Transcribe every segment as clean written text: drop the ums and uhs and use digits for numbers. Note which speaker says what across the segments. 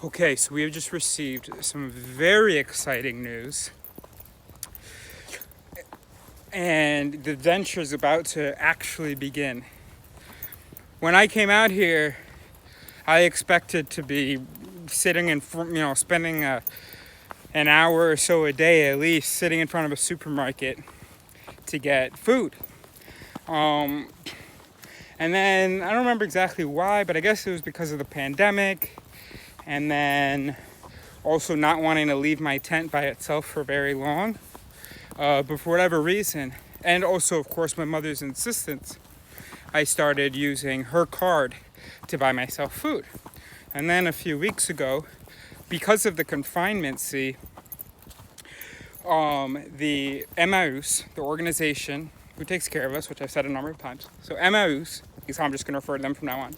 Speaker 1: Okay, so we have just received some very exciting news, and the adventure is about to actually begin. When I came out here, I expected to be sitting in, spending an hour or so a day at least sitting in front of a supermarket to get food. And then I don't remember exactly why, but I guess it was because of the pandemic, and then also not wanting to leave my tent by itself for very long. But for whatever reason, and also, of course, my mother's insistence, I started using her card to buy myself food. And then a few weeks ago, because of the confinement, the Emmaus, the organization who takes care of us, which I've said a number of times. So Emmaus is how I'm just going to refer to them from now on.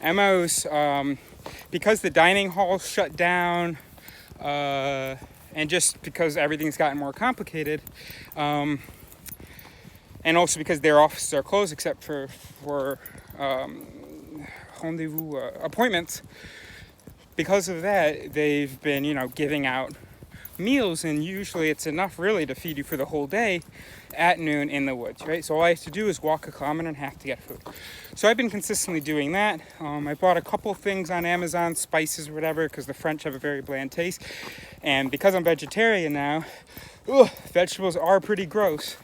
Speaker 1: Emmaus, because the dining halls shut down, and just because everything's gotten more complicated, and also because their offices are closed except for rendezvous appointments. Because of that, they've been, giving out meals, and usually it's enough really to feed you for the whole day at noon in the woods, right? So all I have to do is walk 1.5 kilometers to get food. So I've been consistently doing that. I bought a couple things on Amazon, spices or whatever, because the French have a very bland taste. And because I'm vegetarian now, vegetables are pretty gross.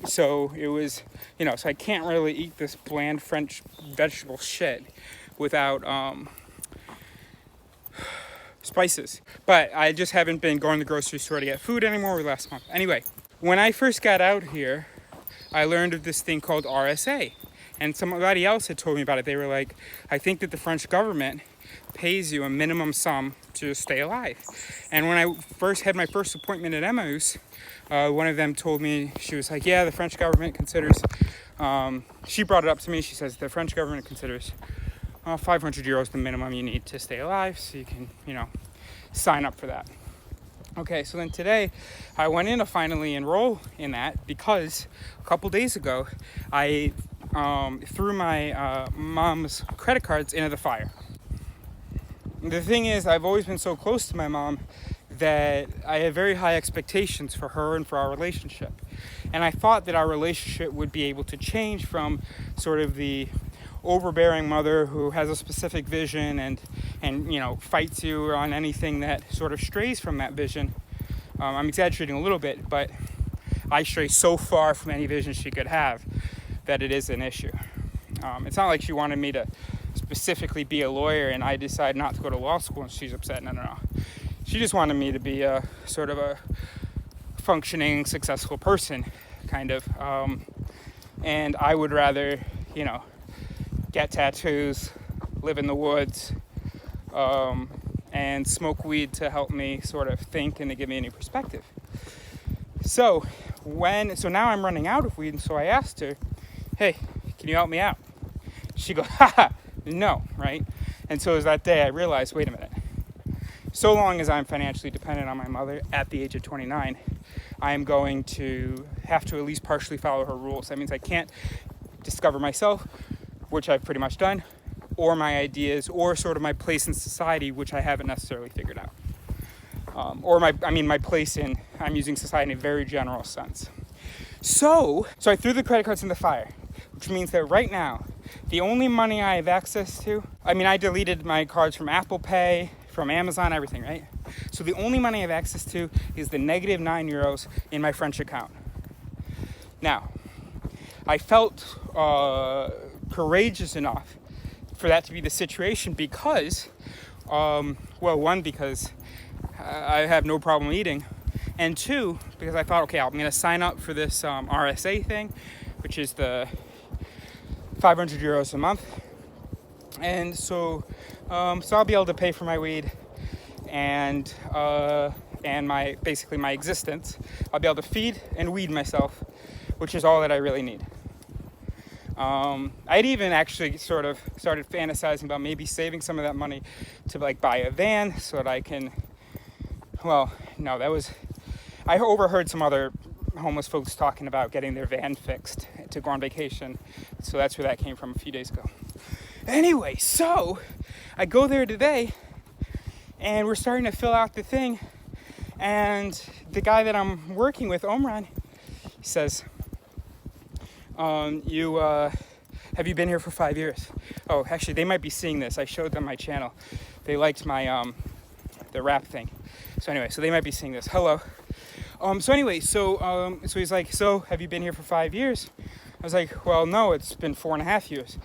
Speaker 1: So it was, so I can't really eat this bland French vegetable shit without spices. But I just haven't been going to the grocery store to get food anymore over the last month. Anyway, when I first got out here, I learned of this thing called RSA. And somebody else had told me about it. They were like, I think that the French government pays you a minimum sum to stay alive. And when I first had my first appointment at Emmaus, one of them told me, she was like, yeah, the French government considers, she brought it up to me, she says, the French government considers 500 euros the minimum you need to stay alive, so you can, sign up for that. Okay, so then today I went in to finally enroll in that because a couple days ago I threw my mom's credit cards into the fire. The thing is, I've always been so close to my mom that I had very high expectations for her and for our relationship. And I thought that our relationship would be able to change from sort of the overbearing mother who has a specific vision and fights you on anything that sort of strays from that vision. I'm exaggerating a little bit, but I stray so far from any vision she could have that it is an issue. It's not like she wanted me to specifically be a lawyer and I decide not to go to law school and she's upset. No. She just wanted me to be a sort of a functioning, successful person, kind of. And I would rather, get tattoos, live in the woods, and smoke weed to help me sort of think and to give me a new perspective. So now I'm running out of weed, and so I asked her, hey, can you help me out? She goes, no, right? And so it was that day I realized, wait a minute. So long as I'm financially dependent on my mother at the age of 29, I am going to have to at least partially follow her rules. That means I can't discover myself, which I've pretty much done, or my ideas, or sort of my place in society, which I haven't necessarily figured out. My place in, I'm using society in a very general sense. So I threw the credit cards in the fire, which means that right now, the only money I have access to, I deleted my cards from Apple Pay, from Amazon, everything, right? So the only money I have access to is the negative 9 euros in my French account. Now, I felt courageous enough for that to be the situation because, because I have no problem eating, and two, because I thought, okay, I'm going to sign up for this RSA thing, which is the 500 euros a month, and so I'll be able to pay for my weed and my existence. I'll be able to feed and weed myself, which is all that I really need. I'd even actually sort of started fantasizing about maybe saving some of that money to buy a van so that I can, I overheard some other homeless folks talking about getting their van fixed to go on vacation. So that's where that came from a few days ago. Anyway, so I go there today And we're starting to fill out the thing. And the guy that I'm working with, Omran, says, have you been here for 5 years? Oh, actually, they might be seeing this. I showed them my channel. They liked my, the rap thing. So anyway, so they might be seeing this. Hello. So he's like, so have you been here for 5 years? I was like, well, no, it's been 4.5 years.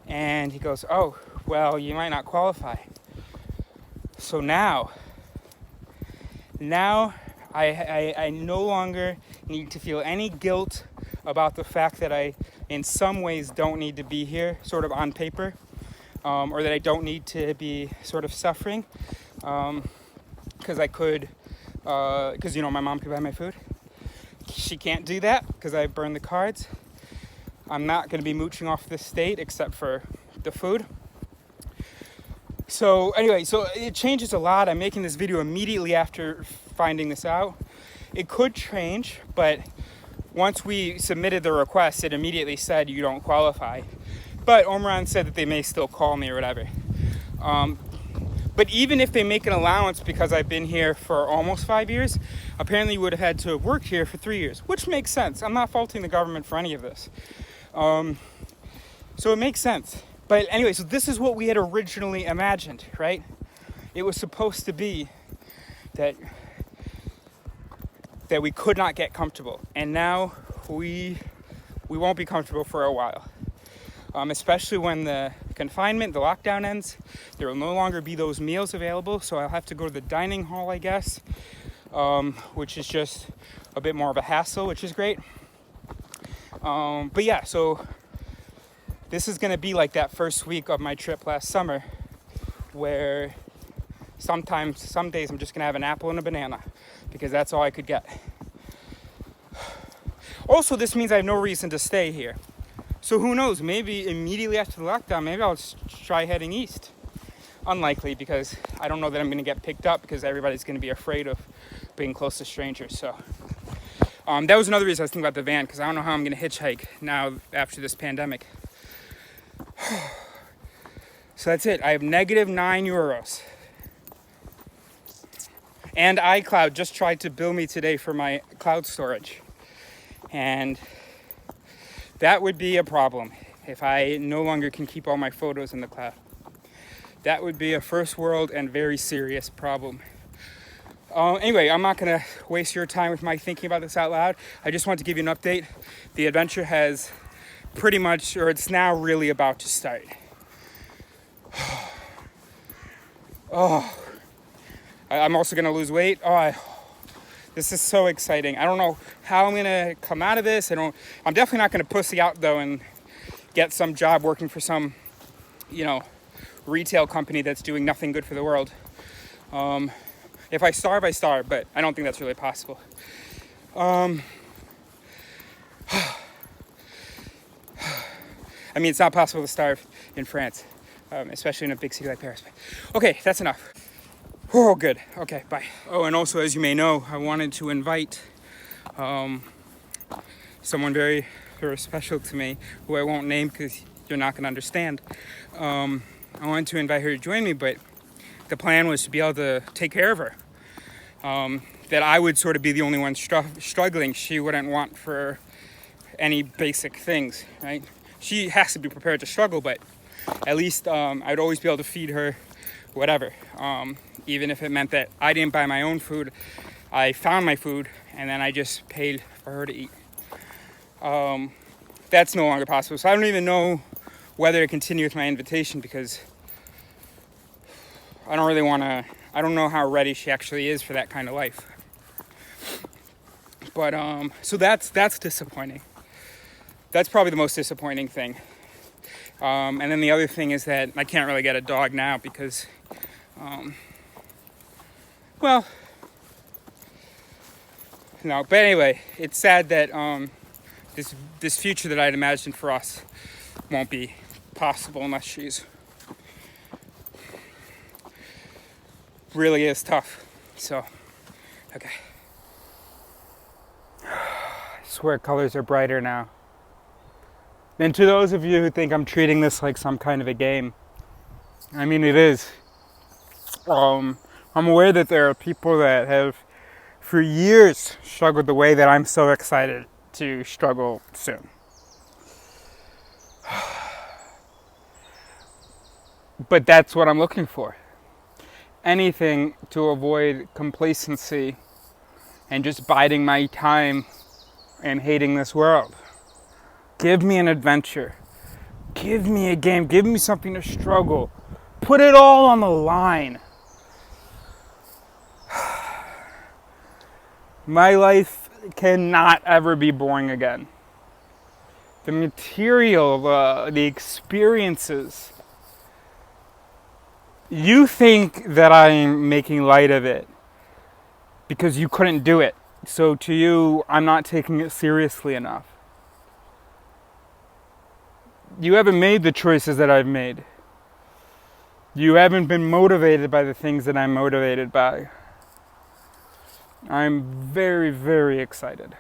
Speaker 1: And he goes, oh, well, you might not qualify. So now I no longer need to feel any guilt about the fact that I, in some ways, don't need to be here, sort of on paper, or that I don't need to be sort of suffering, because I could, because, you know, my mom could buy my food. She can't do that because I burned the cards. I'm not going to be mooching off the state except for the food. So anyway, so it changes a lot. I'm making this video immediately after finding this out. It could change, but once we submitted the request, it immediately said you don't qualify. But Omran said that they may still call me or whatever. But even if they make an allowance because I've been here for almost 5 years, apparently you would have had to have worked here for 3 years, which makes sense. I'm not faulting the government for any of this. So it makes sense. But anyway, so this is what we had originally imagined, right? It was supposed to be that we could not get comfortable. And now we won't be comfortable for a while. Especially when the confinement, the lockdown ends. There will no longer be those meals available, so I'll have to go to the dining hall, I guess, which is just a bit more of a hassle, which is great. But yeah, so this is gonna be like that first week of my trip last summer, where some days I'm just gonna have an apple and a banana, because that's all I could get. Also, this means I have no reason to stay here. So who knows, maybe immediately after the lockdown, maybe I'll try heading east. Unlikely, because I don't know that I'm gonna get picked up, because everybody's gonna be afraid of being close to strangers, so. That was another reason I was thinking about the van, because I don't know how I'm gonna hitchhike now after this pandemic. So that's it, I have negative €9. And iCloud just tried to bill me today for my cloud storage. And that would be a problem if I no longer can keep all my photos in the cloud. That would be a first world and very serious problem. Anyway, I'm not gonna waste your time with my thinking about this out loud. I just want to give you an update. The adventure has pretty much, or it's now really about to start. I'm also gonna lose weight. This is so exciting. I don't know how I'm gonna come out of this. I'm definitely not gonna pussy out though and get some job working for some, retail company that's doing nothing good for the world. If I starve, I starve, but I don't think that's really possible. I mean, it's not possible to starve in France, especially in a big city like Paris. Okay, that's enough. Oh, good. Okay, bye. Oh, and also, as you may know, I wanted to invite someone very, very special to me, who I won't name because you're not going to understand. I wanted to invite her to join me, but the plan was to be able to take care of her. That I would sort of be the only one struggling. She wouldn't want for any basic things, right? She has to be prepared to struggle, but at least I'd always be able to feed her whatever. Even if it meant that I didn't buy my own food, I found my food and then I just paid for her to eat. That's no longer possible. So I don't even know whether to continue with my invitation, because I don't know how ready she actually is for that kind of life. But, so that's disappointing. That's probably the most disappointing thing. And then the other thing is that I can't really get a dog now because, no, but anyway, it's sad that this future that I'd imagined for us won't be possible unless she's really is tough. So, okay. I swear colors are brighter now. And to those of you who think I'm treating this like some kind of a game, I mean, it is. I'm aware that there are people that have for years struggled the way that I'm so excited to struggle soon. But that's what I'm looking for. Anything to avoid complacency and just biding my time and hating this world. Give me an adventure. Give me a game. Give me something to struggle. Put it all on the line. My life cannot ever be boring again. The material, the experiences. You think that I'm making light of it because you couldn't do it. So to you, I'm not taking it seriously enough. You haven't made the choices that I've made. You haven't been motivated by the things that I'm motivated by. I'm very, very excited.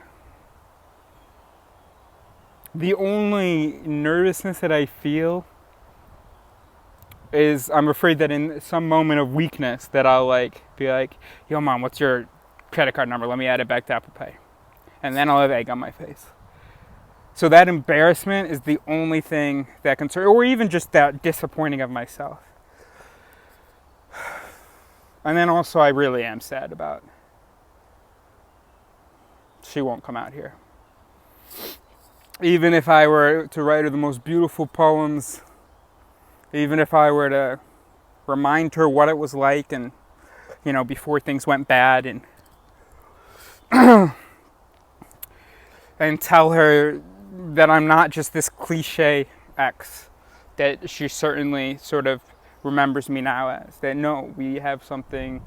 Speaker 1: The only nervousness that I feel is I'm afraid that in some moment of weakness that I'll be like, yo mom, what's your credit card number? Let me add it back to Apple Pay. And then I'll have egg on my face. So that embarrassment is the only thing that concerns, or even just that disappointing of myself. And then also I really am sad about she won't come out here. Even if I were to write her the most beautiful poems, even if I were to remind her what it was like and, before things went bad and and tell her that I'm not just this cliche ex that she certainly sort of remembers me now as. That no, we have something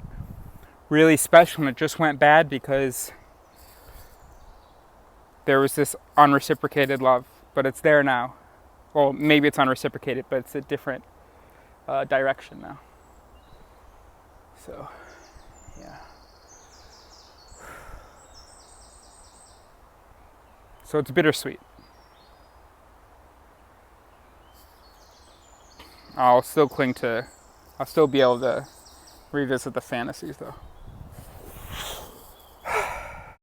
Speaker 1: really special and it just went bad because there was this unreciprocated love, but it's there now. Well, maybe it's unreciprocated, but it's a different direction now. So, yeah. So it's bittersweet. I'll still be able to revisit the fantasies though.